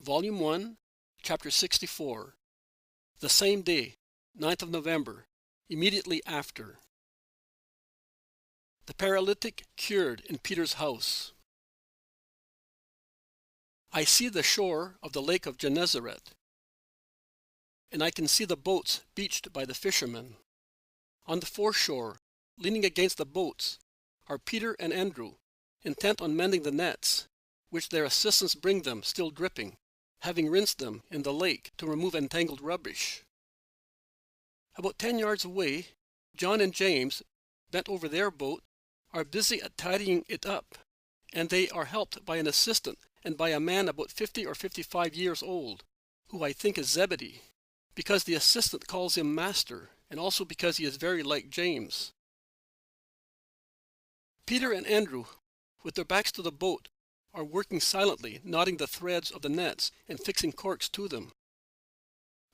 Volume 1, Chapter 64. The same day, 9th of November, immediately after. The paralytic cured in Peter's house. I see the shore of the lake of Gennesaret, and I can see the boats beached by the fishermen. On the foreshore, leaning against the boats, are Peter and Andrew, intent on mending the nets, which their assistants bring them still dripping, having rinsed them in the lake to remove entangled rubbish. About 10 yards away, John and James, bent over their boat, are busy at tidying it up, and they are helped by an assistant and by a man about 50 or 55 years old, who I think is Zebedee, because the assistant calls him Master, and also because he is very like James. Peter and Andrew, with their backs to the boat, are working silently, knotting the threads of the nets and fixing corks to them.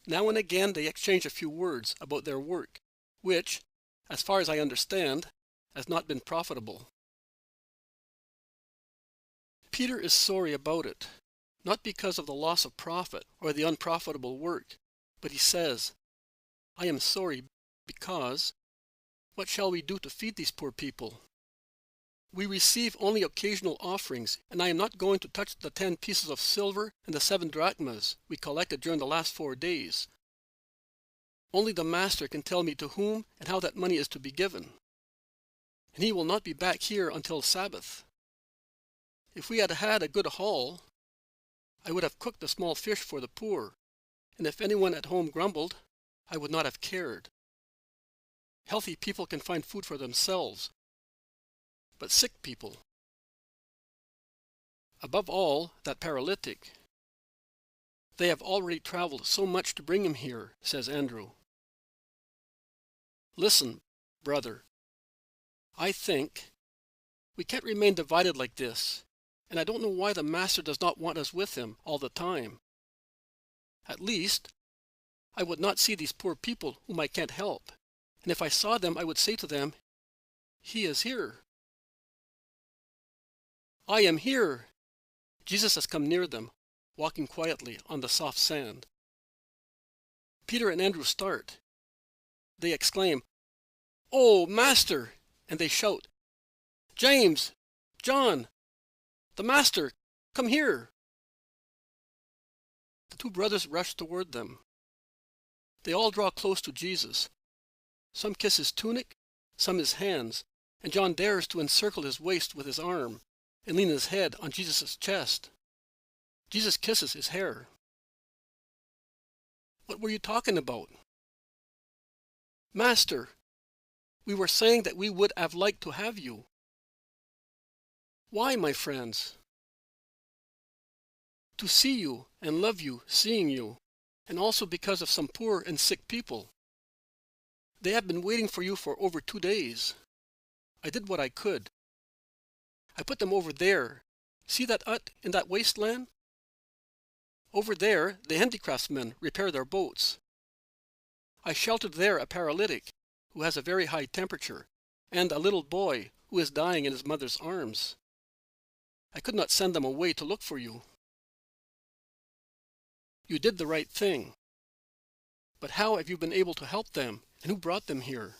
Now and again they exchange a few words about their work, which, as far as I understand, has not been profitable. Peter is sorry about it, not because of the loss of profit or the unprofitable work, but he says, "I am sorry because, what shall we do to feed these poor people? We receive only occasional offerings, and I am not going to touch the 10 pieces of silver and the 7 drachmas we collected during the last 4 days. Only the Master can tell me to whom and how that money is to be given. And he will not be back here until Sabbath. If we had had a good haul, I would have cooked the small fish for the poor, and if anyone at home grumbled, I would not have cared. Healthy people can find food for themselves, but sick people. Above all, that paralytic. They have already traveled so much to bring him here," says Andrew. "Listen, brother. I think we can't remain divided like this, and I don't know why the Master does not want us with him all the time. At least, I would not see these poor people whom I can't help, and if I saw them I would say to them, 'He is here.' I am here!" Jesus has come near them, walking quietly on the soft sand. Peter and Andrew start. They exclaim, "Oh, Master!" and they shout, "James! John! The Master! Come here!" The 2 brothers rush toward them. They all draw close to Jesus. Some kiss his tunic, some his hands, and John dares to encircle his waist with his arm and lean his head on Jesus' chest. Jesus kisses his hair. "What were you talking about?" "Master, we were saying that we would have liked to have you." "Why, my friends?" "To see you and love you seeing you, and also because of some poor and sick people. They have been waiting for you for over 2 days. I did what I could. I put them over there. See that hut in that wasteland? Over there, the handicraftsmen repair their boats. I sheltered there a paralytic who has a very high temperature, and a little boy who is dying in his mother's arms. I could not send them away to look for you. You did the right thing. But how have you been able to help them, and who brought them here?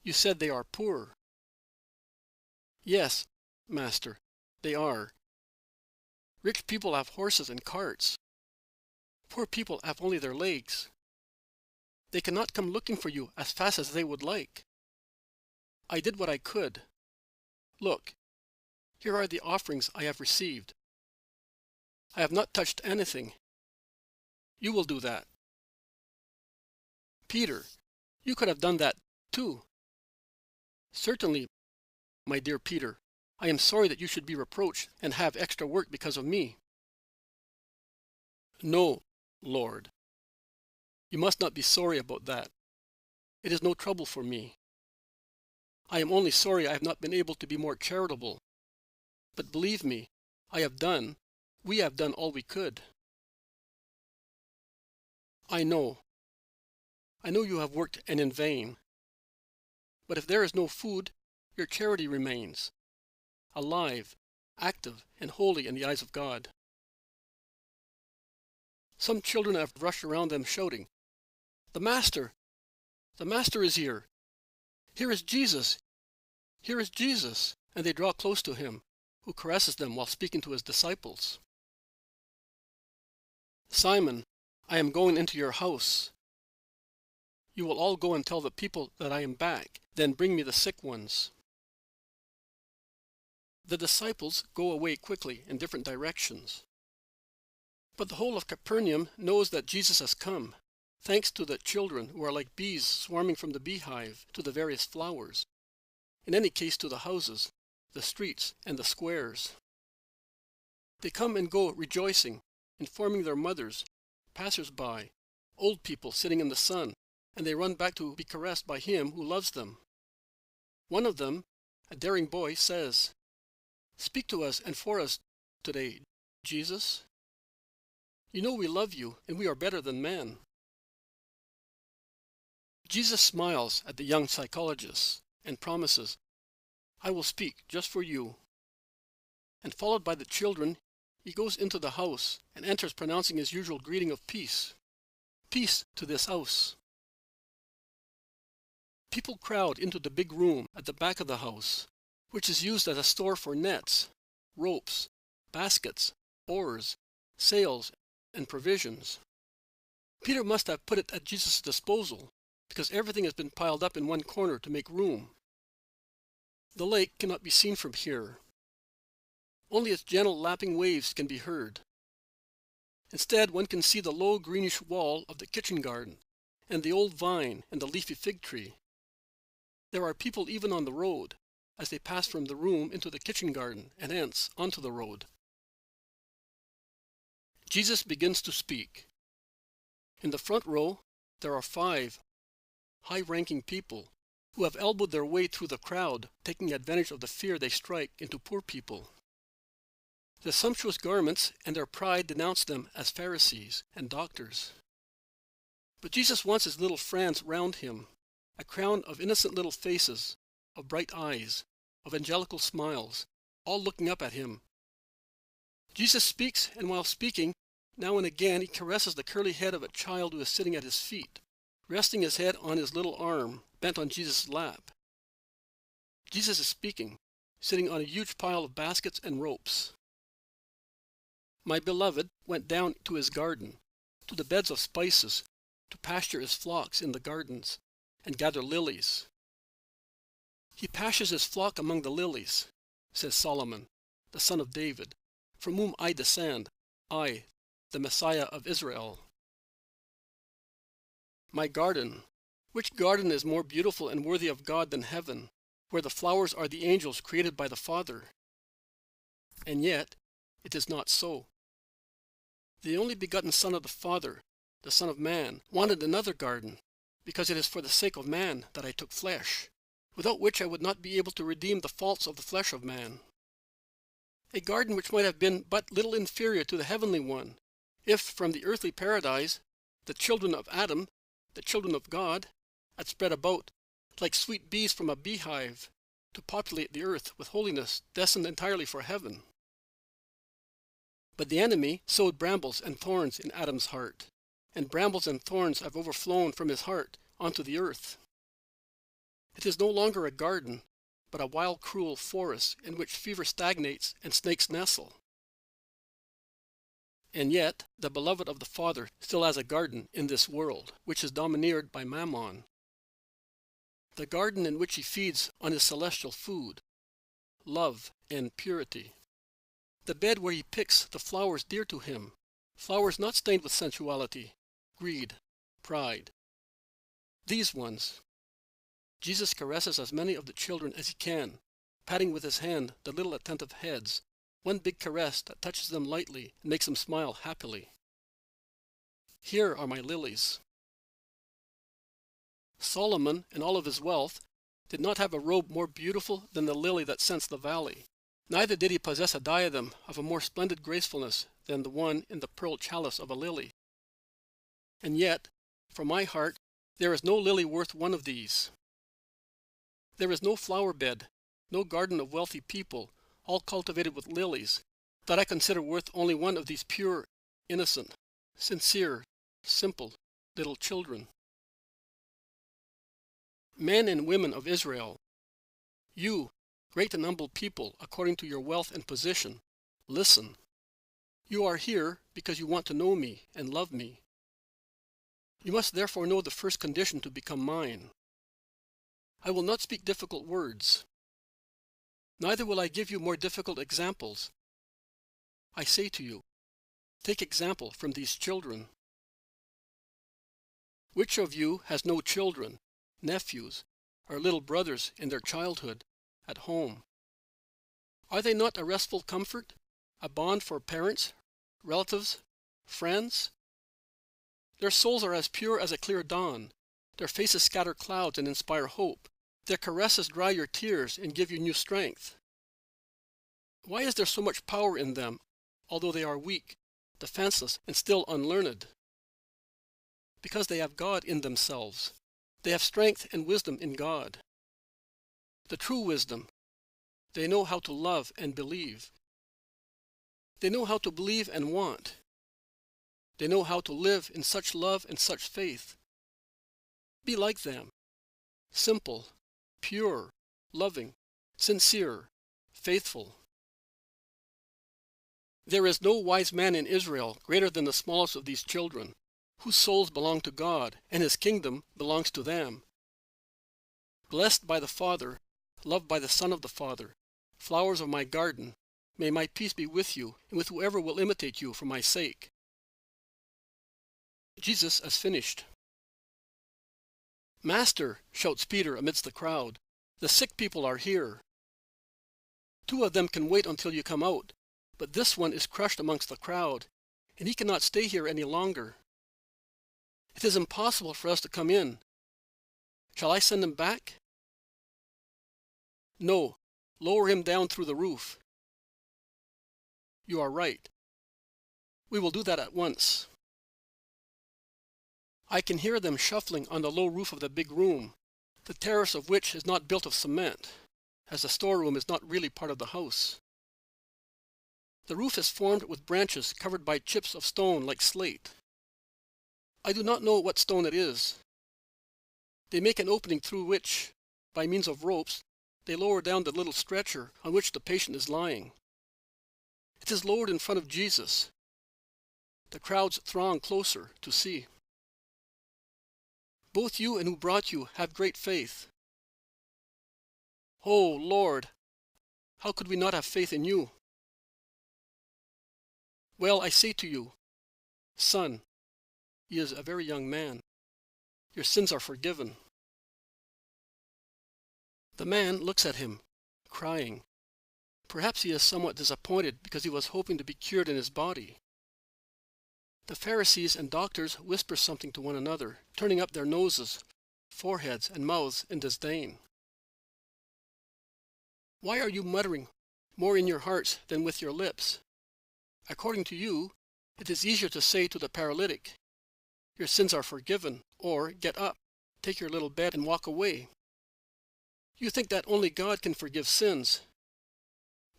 You said they are poor." "Yes, Master, they are. Rich people have horses and carts. Poor people have only their legs. They cannot come looking for you as fast as they would like. I did what I could. Look, here are the offerings I have received. I have not touched anything. You will do that." "Peter, you could have done that too." "Certainly, my dear Peter. I am sorry that you should be reproached and have extra work because of me." "No, Lord. You must not be sorry about that. It is no trouble for me. I am only sorry I have not been able to be more charitable. But believe me, we have done all we could." I know you have worked and in vain. But if there is no food, your charity remains, alive, active, and holy in the eyes of God. Some children have rushed around them shouting, "The Master! The Master is here! Here is Jesus! Here is Jesus!" And they draw close to him, who caresses them while speaking to his disciples. "Simon, I am going into your house. You will all go and tell the people that I am back, then bring me the sick ones." The disciples go away quickly in different directions. But the whole of Capernaum knows that Jesus has come, thanks to the children who are like bees swarming from the beehive to the various flowers, in any case to the houses, the streets, and the squares. They come and go rejoicing, informing their mothers, passers-by, old people sitting in the sun, and they run back to be caressed by him who loves them. One of them, a daring boy, says, "Speak to us and for us today, Jesus. You know we love you, and we are better than men." Jesus smiles at the young psychologist and promises, "I will speak just for you." And followed by the children, he goes into the house and enters pronouncing his usual greeting of peace. Peace to this house. People crowd into the big room at the back of the house, which is used as a store for nets, ropes, baskets, oars, sails, and provisions. Peter must have put it at Jesus' disposal, because everything has been piled up in one corner to make room. The lake cannot be seen from here. Only its gentle lapping waves can be heard. Instead, one can see the low greenish wall of the kitchen garden, and the old vine and the leafy fig tree. There are people even on the road, as they pass from the room into the kitchen garden and hence onto the road. Jesus begins to speak. In the front row, there are 5 high-ranking people who have elbowed their way through the crowd, taking advantage of the fear they strike into poor people. Their sumptuous garments and their pride denounce them as Pharisees and doctors. But Jesus wants his little friends round him, a crown of innocent little faces, of bright eyes, of angelical smiles, all looking up at him. Jesus speaks, and while speaking, now and again he caresses the curly head of a child who is sitting at his feet, resting his head on his little arm, bent on Jesus' lap. Jesus is speaking, sitting on a huge pile of baskets and ropes. My beloved went down to his garden, to the beds of spices, to pasture his flocks in the gardens, and gather lilies. He pastures his flock among the lilies, says Solomon, the son of David, from whom I descend, I, the Messiah of Israel. My garden. Which garden is more beautiful and worthy of God than heaven, where the flowers are the angels created by the Father? And yet, it is not so. The only begotten Son of the Father, the Son of Man, wanted another garden, because it is for the sake of man that I took flesh, without which I would not be able to redeem the faults of the flesh of man. A garden which might have been but little inferior to the heavenly one, if from the earthly paradise the children of Adam, the children of God, had spread about, like sweet bees from a beehive, to populate the earth with holiness destined entirely for heaven. But the enemy sowed brambles and thorns in Adam's heart, and brambles and thorns have overflown from his heart onto the earth. It is no longer a garden, but a wild, cruel forest in which fever stagnates and snakes nestle. And yet, the beloved of the Father still has a garden in this world, which is domineered by Mammon. The garden in which he feeds on his celestial food, love and purity. The bed where he picks the flowers dear to him, flowers not stained with sensuality, greed, pride. These ones. Jesus caresses as many of the children as he can, patting with his hand the little attentive heads, one big caress that touches them lightly and makes them smile happily. Here are my lilies. Solomon, in all of his wealth, did not have a robe more beautiful than the lily that scents the valley. Neither did he possess a diadem of a more splendid gracefulness than the one in the pearl chalice of a lily. And yet, for my heart, there is no lily worth one of these. There is no flower bed, no garden of wealthy people, all cultivated with lilies, that I consider worth only one of these pure, innocent, sincere, simple little children. Men and women of Israel, you, great and humble people, according to your wealth and position, listen. You are here because you want to know me and love me. You must therefore know the first condition to become mine. I will not speak difficult words. Neither will I give you more difficult examples. I say to you, take example from these children. Which of you has no children, nephews, or little brothers in their childhood, at home? Are they not a restful comfort, a bond for parents, relatives, friends? Their souls are as pure as a clear dawn. Their faces scatter clouds and inspire hope. Their caresses dry your tears and give you new strength. Why is there so much power in them, although they are weak, defenseless, and still unlearned? Because they have God in themselves. They have strength and wisdom in God. The true wisdom. They know how to love and believe. They know how to believe and want. They know how to live in such love and such faith. Be like them. Simple, pure, loving, sincere, faithful. There is no wise man in Israel greater than the smallest of these children, whose souls belong to God, and his kingdom belongs to them. Blessed by the Father, loved by the Son of the Father, flowers of my garden, may my peace be with you and with whoever will imitate you for my sake. Jesus has finished. Master, shouts Peter amidst the crowd, the sick people are here. 2 of them can wait until you come out, but this one is crushed amongst the crowd, and he cannot stay here any longer. It is impossible for us to come in. Shall I send him back? No, lower him down through the roof. You are right. We will do that at once. I can hear them shuffling on the low roof of the big room, the terrace of which is not built of cement, as the storeroom is not really part of the house. The roof is formed with branches covered by chips of stone like slate. I do not know what stone it is. They make an opening through which, by means of ropes, they lower down the little stretcher on which the patient is lying. It is lowered in front of Jesus. The crowds throng closer to see. Both you and who brought you have great faith. Oh, Lord, how could we not have faith in you? Well, I say to you, son, he is a very young man. Your sins are forgiven. The man looks at him, crying. Perhaps he is somewhat disappointed because he was hoping to be cured in his body. The Pharisees and doctors whisper something to one another, turning up their noses, foreheads, and mouths in disdain. Why are you muttering more in your hearts than with your lips? According to you, it is easier to say to the paralytic, your sins are forgiven, or get up, take your little bed and walk away. You think that only God can forgive sins,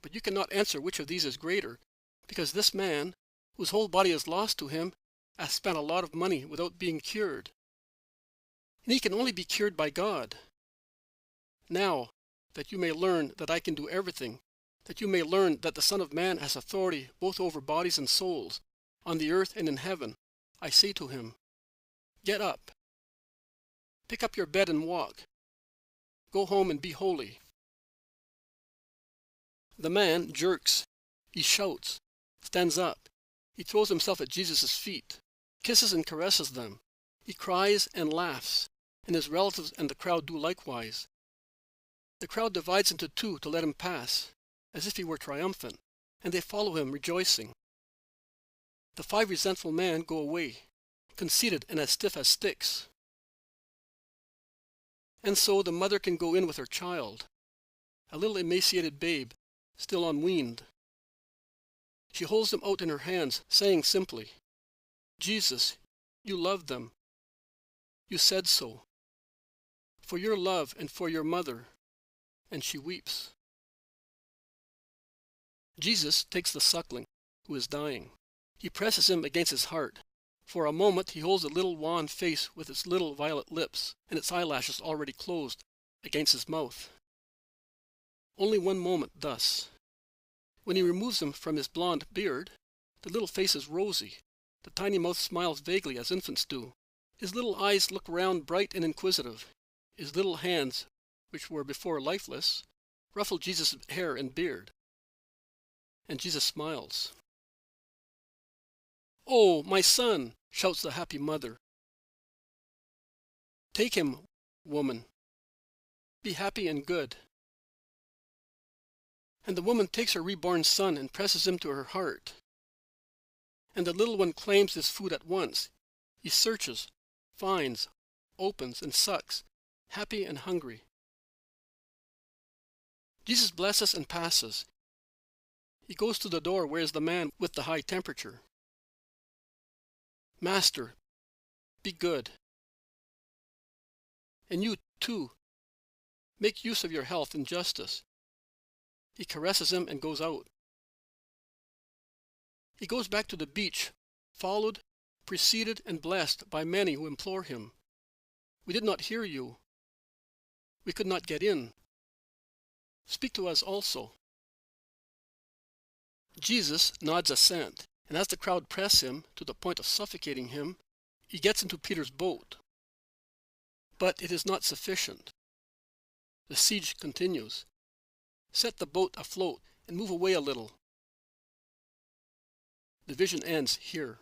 but you cannot answer which of these is greater, because this man, whose whole body is lost to him, has spent a lot of money without being cured. And he can only be cured by God. Now, that you may learn that I can do everything, that you may learn that the Son of Man has authority both over bodies and souls, on the earth and in heaven, I say to him, get up, pick up your bed and walk. Go home and be holy. The man jerks, he shouts, stands up. He throws himself at Jesus' feet, kisses and caresses them. He cries and laughs, and his relatives and the crowd do likewise. The crowd divides into 2 to let him pass, as if he were triumphant, and they follow him rejoicing. The 5 resentful men go away, conceited and as stiff as sticks. And so the mother can go in with her child, a little emaciated babe, still unweaned. She holds them out in her hands, saying simply, Jesus, you loved them. You said so. For your love and for your mother. And she weeps. Jesus takes the suckling, who is dying. He presses him against his heart, For a moment he holds the little wan face with its little violet lips and its eyelashes already closed against his mouth. Only one moment thus. When he removes them from his blonde beard, the little face is rosy. The tiny mouth smiles vaguely as infants do. His little eyes look round bright and inquisitive. His little hands, which were before lifeless, ruffle Jesus' hair and beard. And Jesus smiles. "Oh, my son!" shouts the happy mother. "Take him, woman. Be happy and good." And the woman takes her reborn son and presses him to her heart. And the little one claims his food at once. He searches, finds, opens, and sucks, happy and hungry. Jesus blesses and passes. He goes to the door where is the man with the high temperature. "Master, be good. And you, too, make use of your health and justice." He caresses him and goes out. He goes back to the beach, followed, preceded, and blessed by many who implore him. "We did not hear you. We could not get in. Speak to us also." Jesus nods assent, and as the crowd press him to the point of suffocating him, he gets into Peter's boat. But it is not sufficient. The siege continues. Set the boat afloat and move away a little. The vision ends here.